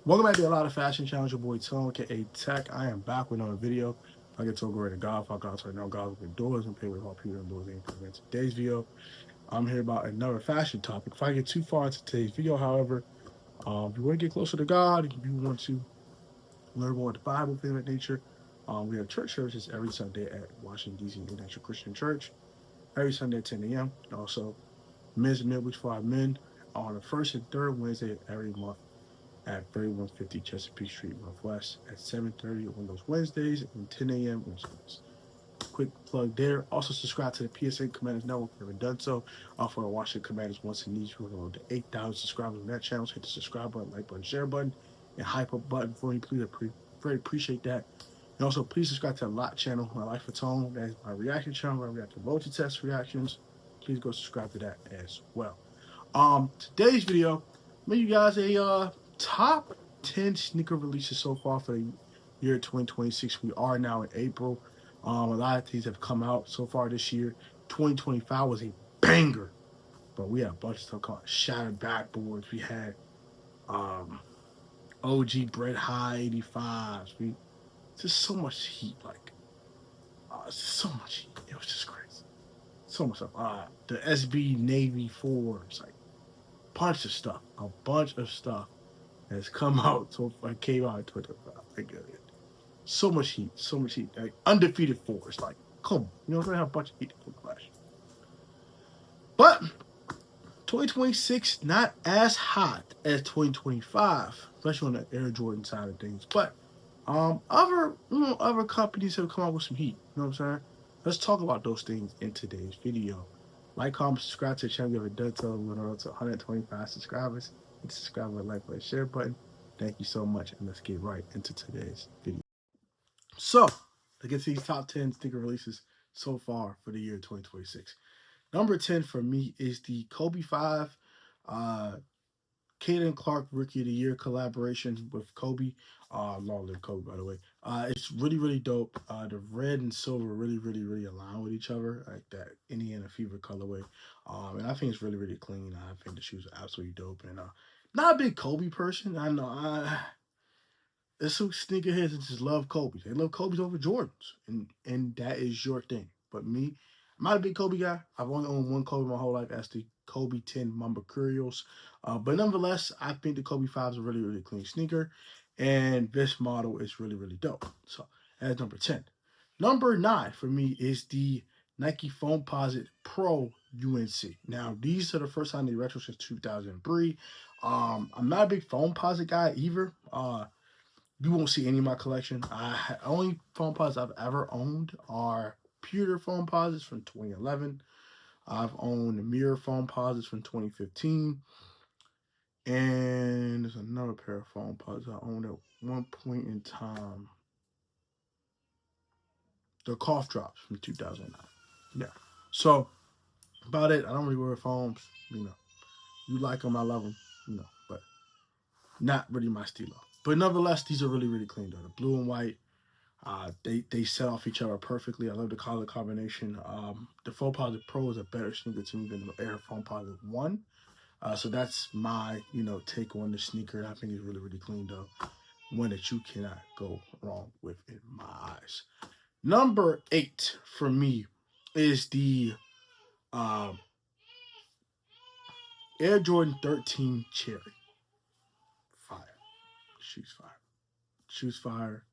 Welcome back to A.L.O.T Fashion Challenge. Your boy Tone, aka Tech. I am back with another video. I get to go to God. If I got right now, God open doors and pay with all people indoors. In today's video, I'm here about another fashion topic. If I get too far into today's video, however, if you want to get closer to God, if you want to learn more of the Bible, things of that nature, we have church services every Sunday at Washington, D.C. International Christian Church, every Sunday at 10 a.m. And also, men's midweek for our men on the first and third Wednesday of every month at 3150 Chesapeake Street Northwest at 7:30 on those Wednesdays and 10 a.m. on Sundays. Quick plug there. Also subscribe to the PSA Commanders Network if you haven't done so. For the Washington Commanders once and needs to go to 8,000 subscribers on that channel. So hit the subscribe button, like button, share button, and hype up button for me. Please, I very appreciate that. And also, please subscribe to the A.L.O.T channel, My Life for Tone. That is my reaction channel where I react to multi-test reactions. Please go subscribe to that as well. Today's video, I'm you guys a top 10 sneaker releases so far for the year 2026. We are now in April. A lot of things have come out so far this year. 2025 was a banger, but we had a bunch of stuff called Shattered Backboards. We had OG Bread High 85s. We just so much heat, like just so much heat. It was just crazy. So much stuff. The SB Navy 4s, like a bunch of stuff has come out so far. Came out in 2025. Like, so much heat, so much heat. Like undefeated force. Like, come on, you know, we're gonna have a bunch of heat for the Clash. But 2026 not as hot as 2025, especially on the Air Jordan side of things. But other companies have come out with some heat. You know what I'm saying? Let's talk about those things in today's video. Like, comment, subscribe to the channel if you haven't done so. We're going to 125 subscribers. Hit the subscribe button, like button, share button. Thank you so much, and let's get right into today's video. So, let's get to these top 10 sneaker releases so far for the year 2026. Number 10 for me is the Kobe 5 Caden Clark Rookie of the Year collaboration with Kobe. Long live Kobe, by the way. It's really, really dope. The red and silver really align with each other, like that Indiana Fever colorway. And I think it's really, really clean. I think the shoes are absolutely dope. And not a big Kobe person. I know. There's some sneakerheads that just love Kobe. They love Kobe's over Jordans, and that is your thing. But me, I'm not a big Kobe guy. I've only owned one Kobe my whole life. That's the Kobe 10 Mamba Curios. But nonetheless, I think the Kobe 5 is a really, really clean sneaker, and this model is really, really dope. So that's number 10. Number 9 for me is the Nike Foamposite Pro UNC. Now, these are the first time they retro since 2003. I'm not a big Foamposite guy either. You won't see any of my collection. Only Foamposites I've ever owned are pewter Foamposites from 2011. I've owned mirror Foamposites from 2015. And there's another pair of Foamposites I owned at one point in time. The cough drops from 2009. Yeah. So, about it. I don't really wear foams. You know, you like them, I love them. You know, but not really my stilo. But nonetheless, these are really, really clean though. The blue and white. They set off each other perfectly. I love the color combination. The Foamposite Pro is a better sneaker to me than the Air Foamposite 1. So that's my, take on the sneaker. I think it's really, really clean though. One that you cannot go wrong with in my eyes. Number 8 for me is the Air Jordan 13 Cherry. Fire. Shoes fire. Shoes fire.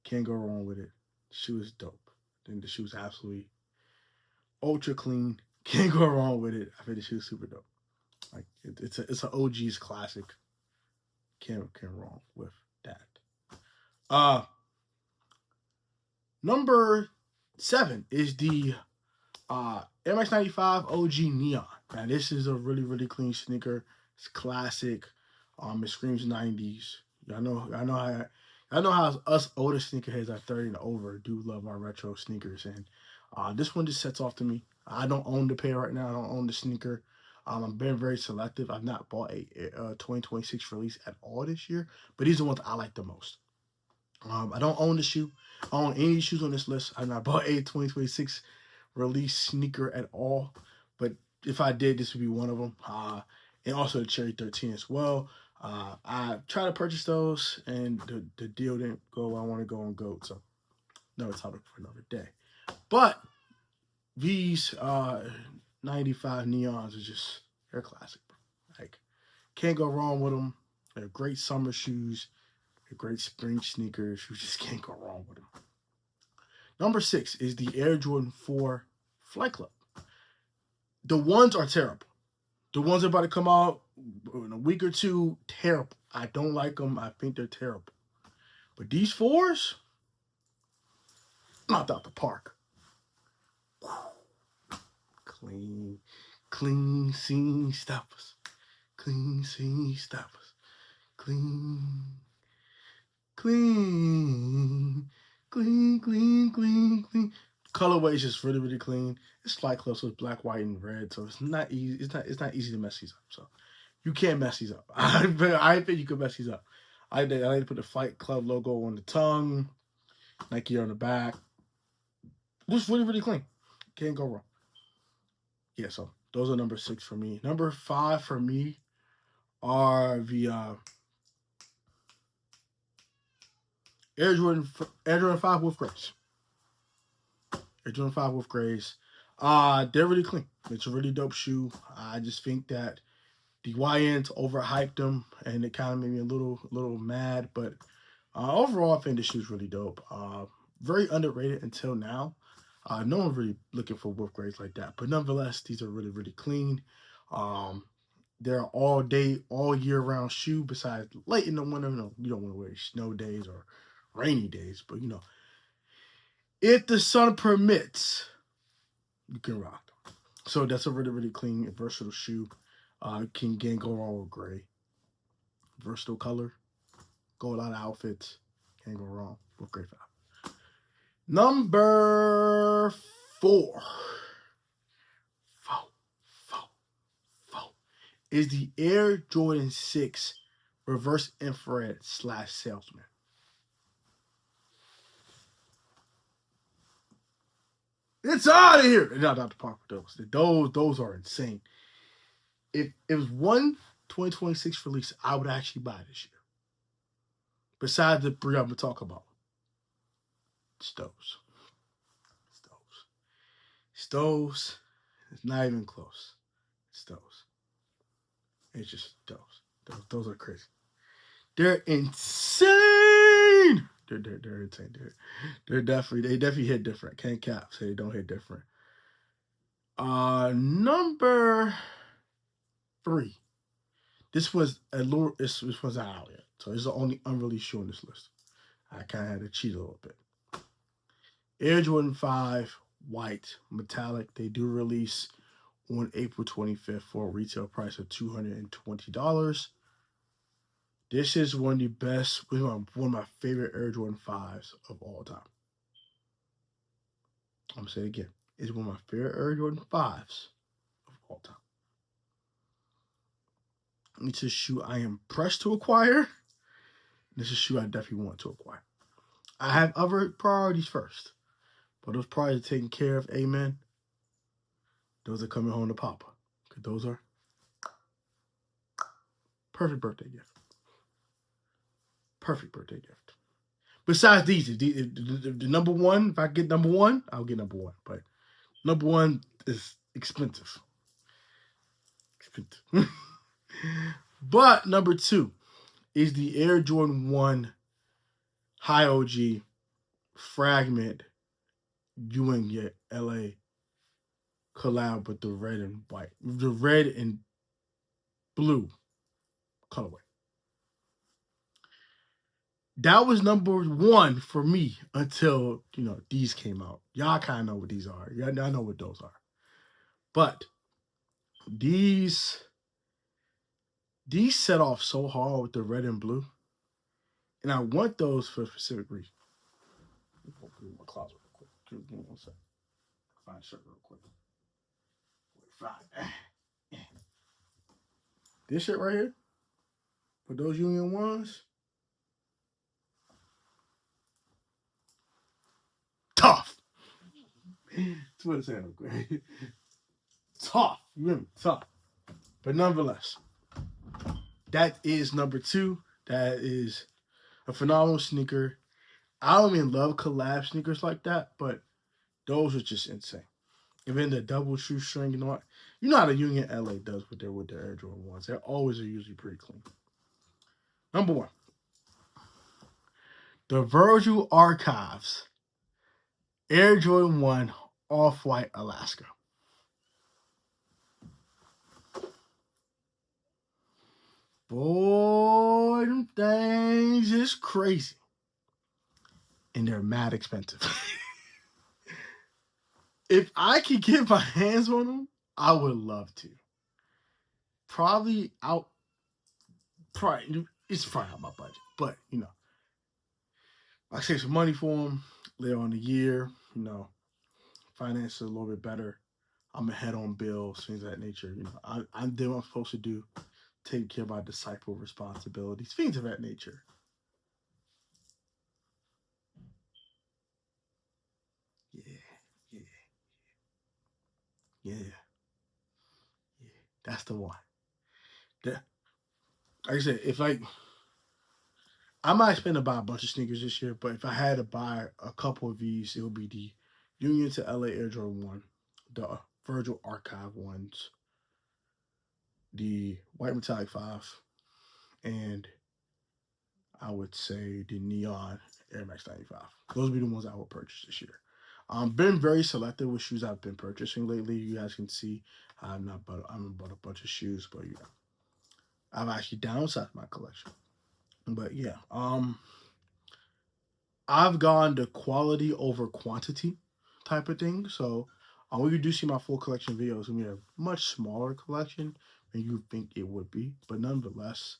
Can't go wrong with it. The shoe is dope. I think the shoe is absolutely ultra clean. Can't go wrong with it. I think the shoe is super dope. Like it's an OG's classic. Can't wrong with that. Number 7 is the Air Max 95 OG Neon. Now this is a really, really clean sneaker. It's classic. It screams 90s. I know how us older sneakerheads at 30 and over do love our retro sneakers, and this one just sets off to me. I don't own the pair right now. I don't own the sneaker. I've been very selective. I've not bought a 2026 release at all this year, but these are the ones I like the most. I don't own the shoe. I don't own any shoes on this list. I've not bought a 2026 release sneaker at all. But if I did, this would be one of them. And also the Cherry 13 as well. I tried to purchase those, and the deal didn't go where I want to go on GOAT. So another topic for another day. But these 95 neons are just, they're classic, bro. Like, can't go wrong with them. They're great summer shoes. They're great spring sneakers. You just can't go wrong with them. Number 6 is the Air Jordan 4 Flight Club. The ones are terrible. The ones that are about to come out in a week or two, terrible. I don't like them. I think they're terrible. But these 4s, knocked out the park. Clean, clean scene stoppers. Clean scene stoppers. Clean, clean, clean, clean, clean, clean. Colorway is just really, really clean. It's Flight Club, so it's black, white, and red. So it's not easy. It's not easy to mess these up. So you can't mess these up. I think you can mess these up. I like to put the Flight Club logo on the tongue, Nike on the back. Just really, really clean. Can't go wrong. Yeah, so those are number 6 for me. Number 5 for me are the Air Jordan 5 with grace. Air Jordan 5 with grace. They're really clean. It's a really dope shoe. I just think that the YNs overhyped them, and it kind of made me a little mad. But overall, I think the shoe's really dope. Very underrated until now. No one's really looking for wolf grades like that. But nonetheless, these are really, really clean. They're all day, all year round shoe. Besides late in the winter, you don't want to wear snow days or rainy days. But if the sun permits, you can rock them. So that's a really, really clean and versatile shoe. Can go wrong with gray. Versatile color. Go a lot of outfits. Can't go wrong with gray 5. Number 4. Is the Air Jordan 6 reverse infrared / salesman. It's out of here. No, not the park with those. Those are insane. If it was one 2026 release, I would actually buy this year. Besides the 3 I'm going to talk about. Stoves. It's not even close. Stoves. It's just stoves. Those are crazy. They're insane. They're insane. They definitely hit different. Can't cap say they don't hit different. Number 3. This was this was out yet, so it's the only unreleased shoe on this list. I kind of had to cheat a little bit. Air Jordan 5 white metallic. They do release on April 25th for a retail price of $220. This is one of the best, one of my favorite Air Jordan 5s of all time. I'm going to say it again. It's one of my favorite Air Jordan 5s of all time. It's a shoe I am pressed to acquire. This is a shoe I definitely want to acquire. I have other priorities first. But those priorities are taken care of, amen. Those are coming home to Papa. Because those are perfect birthday gift. Perfect birthday gift. Besides these, if the number 1, if I get number 1, I'll get number 1. But number 1 is expensive. But number 2 is the Air Jordan 1 High OG Fragment Ewing yet LA collab with the red and white. The red and blue colorway. That was number 1 for me until, these came out. Y'all kind of know what these are. Y'all know what those are. But these set off so hard with the red and blue. And I want those for a specific reason. Open my closet real quick. Give me 1 second. Find a shirt real quick. This shit right here, for those Union 1s, Tough. That's what it's saying. Okay. Tough. You hear me? Tough. But nonetheless, that is number 2. That is a phenomenal sneaker. I don't even love collab sneakers like that, but those are just insane. And then the double shoestring and all that. You know how the Union LA does with their Air Jordan 1s. They're always are usually pretty clean. Number 1. The Virgil Archives Air Jordan 1 Off-White Alaska. Boy, them things is crazy. And they're mad expensive. If I could get my hands on them, I would love to. Probably out. It's probably out my budget, but I save some money for them later on the year. Finance a little bit better. I'm ahead on bills, things of that nature. I'm doing what I'm supposed to do, take care of my disciple responsibilities, things of that nature. Yeah, yeah, yeah, yeah. That's the one. Like I said, I might spend to buy a bunch of sneakers this year, but if I had to buy a couple of these, it would be the Union to LA Air Jordan 1, the Virgil Archive ones, the White Metallic 5, and I would say the Neon Air Max 95. Those would be the ones I would purchase this year. Been very selective with shoes I've been purchasing lately. You guys can see I haven't bought a bunch of shoes, but I've actually downsized my collection. But yeah, I've gone to quality over quantity type of thing. So when you do see my full collection videos, it's gonna be a much smaller collection than you think it would be. But nonetheless,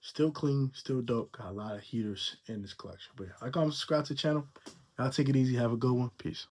still clean, still dope. Got a lot of heaters in this collection. But yeah, subscribe to the channel. Y'all take it easy. Have a good one. Peace.